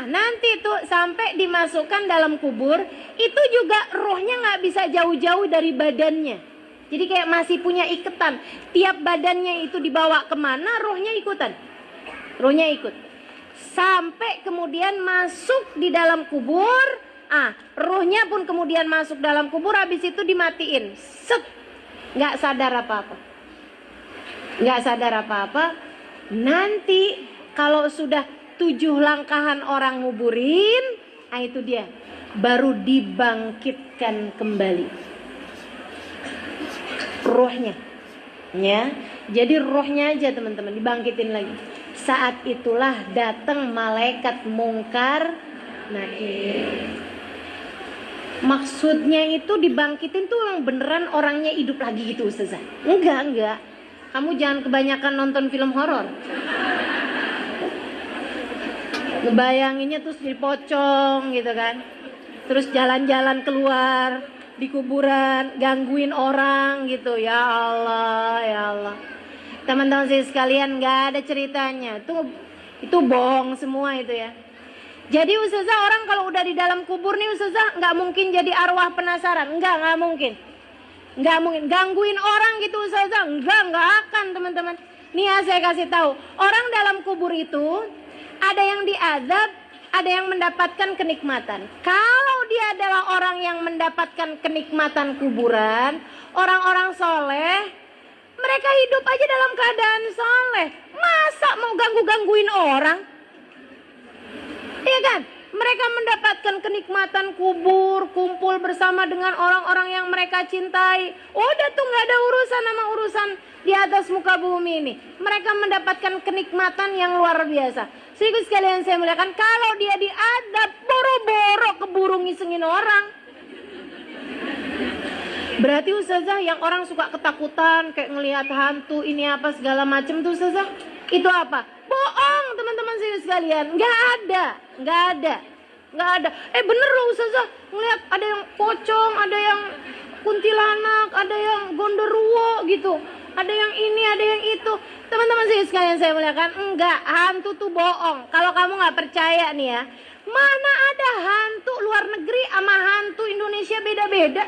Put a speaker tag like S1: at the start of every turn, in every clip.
S1: nanti tuh sampai dimasukkan dalam kubur, itu juga rohnya nggak bisa jauh-jauh dari badannya. Jadi kayak masih punya ikatan. Tiap badannya itu dibawa kemana, rohnya ikutan. Rohnya ikut. Sampai kemudian masuk di dalam kubur. Rohnya pun kemudian masuk dalam kubur, habis itu dimatiin. Set. Nggak sadar apa-apa. Nggak sadar apa-apa. Nanti kalau sudah 7 langkahan orang nguburin, itu dia baru dibangkitkan kembali rohnya, ya. Jadi rohnya aja teman-teman dibangkitin lagi. Saat itulah datang malaikat mungkar nakir. Maksudnya itu dibangkitin tuh yang beneran orangnya hidup lagi gitu Ustazah? Enggak. Kamu jangan kebanyakan nonton film horor. Ngebayanginnya terus jadi pocong gitu kan. Terus jalan-jalan keluar di kuburan, gangguin orang gitu. Ya Allah. Teman-teman saya sekalian, nggak ada ceritanya. Itu bohong semua itu ya. Jadi Ustazah, orang kalau udah di dalam kubur nih Ustazah, nggak mungkin jadi arwah penasaran. Nggak mungkin. Nggak mungkin gangguin orang gitu Ustazah. Nggak akan teman-teman. Nih ya, saya kasih tahu, orang dalam kubur itu ada yang diazab, ada yang mendapatkan kenikmatan. Kalau dia adalah orang yang mendapatkan kenikmatan kuburan, orang-orang soleh, mereka hidup aja dalam keadaan soleh. Masa mau gangguin orang? Iya kan? Mereka mendapatkan kenikmatan kubur, kumpul bersama dengan orang-orang yang mereka cintai. Udah tuh gak ada urusan sama urusan di atas muka bumi ini. Mereka mendapatkan kenikmatan yang luar biasa. Sehingga sekalian saya muliakan, kalau dia diadab, boro-boro keburu ngisengin orang. Berarti Ustazah, yang orang suka ketakutan, kayak ngelihat hantu, ini apa segala macam tuh Ustazah, itu apa? Bohong teman-teman sekalian, nggak ada. Bener loh Ustazah, ngelihat ada yang pocong, ada yang kuntilanak, ada yang gondoruo gitu, ada yang ini, ada yang itu. Teman-teman sekalian saya muliakan, enggak, hantu tuh bohong. Kalau kamu nggak percaya nih ya, mana ada hantu luar negeri sama hantu Indonesia beda-beda.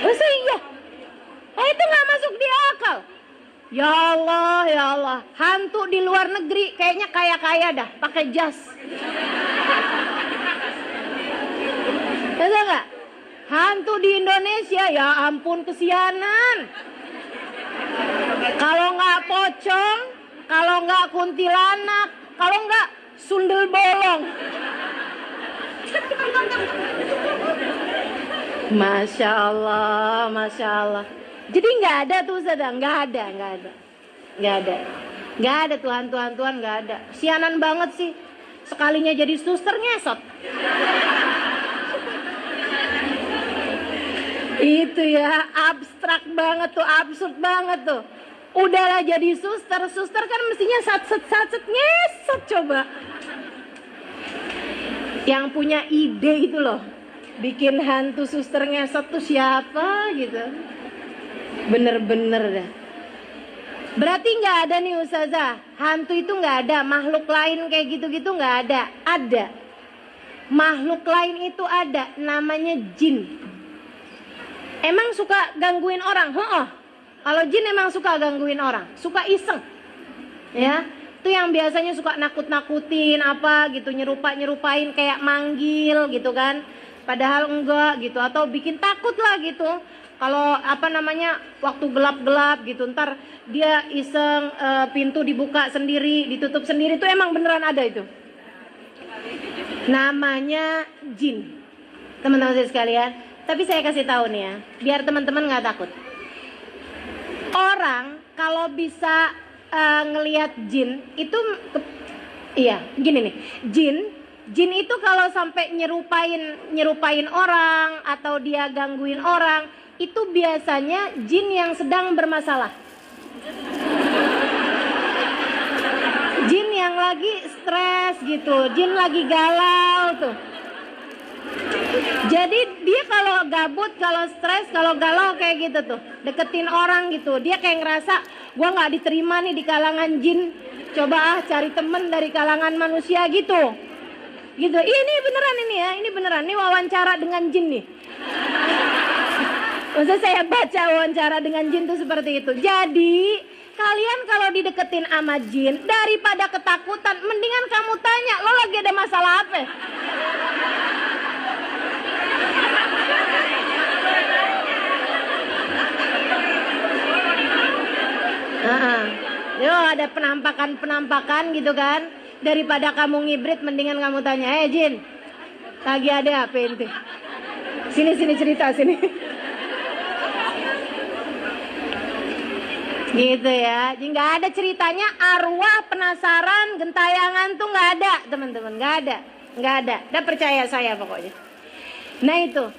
S1: Masa iya? Itu nggak masuk di akal. Ya Allah, hantu di luar negeri kayaknya kaya-kaya dah, pakai jas. Bisa nggak? Hantu di Indonesia, ya ampun kesianan. Kalau nggak pocong, kalau nggak kuntilanak, kalau nggak sundel bolong. Masya Allah. Jadi nggak ada tuh Ustazah, nggak ada tuh hantu-hantuan, nggak ada. Sianan banget sih, sekalinya jadi suster ngesot. Itu ya, abstrak banget tuh, absurd banget tuh. Udahlah jadi suster kan mestinya satset ngesot coba. Yang punya ide itu loh, bikin hantu suster ngesot tuh siapa gitu. Bener-bener dah. Berarti nggak ada nih Ustazah, hantu itu nggak ada, makhluk lain kayak gitu-gitu nggak ada. Ada. Makhluk lain itu ada, namanya jin. Emang suka gangguin orang? Kalau jin emang suka gangguin orang, suka iseng. Ya, itu yang biasanya suka nakut-nakutin apa gitu, nyerupain kayak manggil gitu kan. Padahal enggak gitu, atau bikin takut lah gitu. Kalau waktu gelap-gelap gitu, ntar dia iseng pintu dibuka sendiri, ditutup sendiri, itu emang beneran ada itu. Namanya jin. Teman-teman saya sekalian, tapi saya kasih tahu nih ya, biar teman-teman nggak takut. Orang kalau bisa ngelihat jin itu, gini nih, jin itu kalau sampai nyerupain orang atau dia gangguin orang, itu biasanya jin yang sedang bermasalah. Jin yang lagi stres gitu, jin lagi galau tuh. Jadi dia kalau gabut, kalau stres, kalau galau kayak gitu tuh, deketin orang gitu, dia kayak ngerasa gua nggak diterima nih di kalangan jin, coba cari temen dari kalangan manusia gitu. Gitu. Ini beneran ini ya, ini beneran. Ini wawancara dengan jin nih. Maksud saya baca wawancara dengan jin tuh seperti itu. Jadi kalian kalau dideketin sama jin, daripada ketakutan, mendingan kamu tanya, lo lagi ada masalah apa? Yo, ada penampakan gitu kan. Daripada kamu ngibrit, mendingan kamu tanya, jin, lagi ada apa ente? Sini cerita sini. Gitu ya. Jadi nggak ada ceritanya arwah penasaran gentayangan tuh nggak ada, teman-teman, nggak ada. Udah percaya saya pokoknya. Nah itu.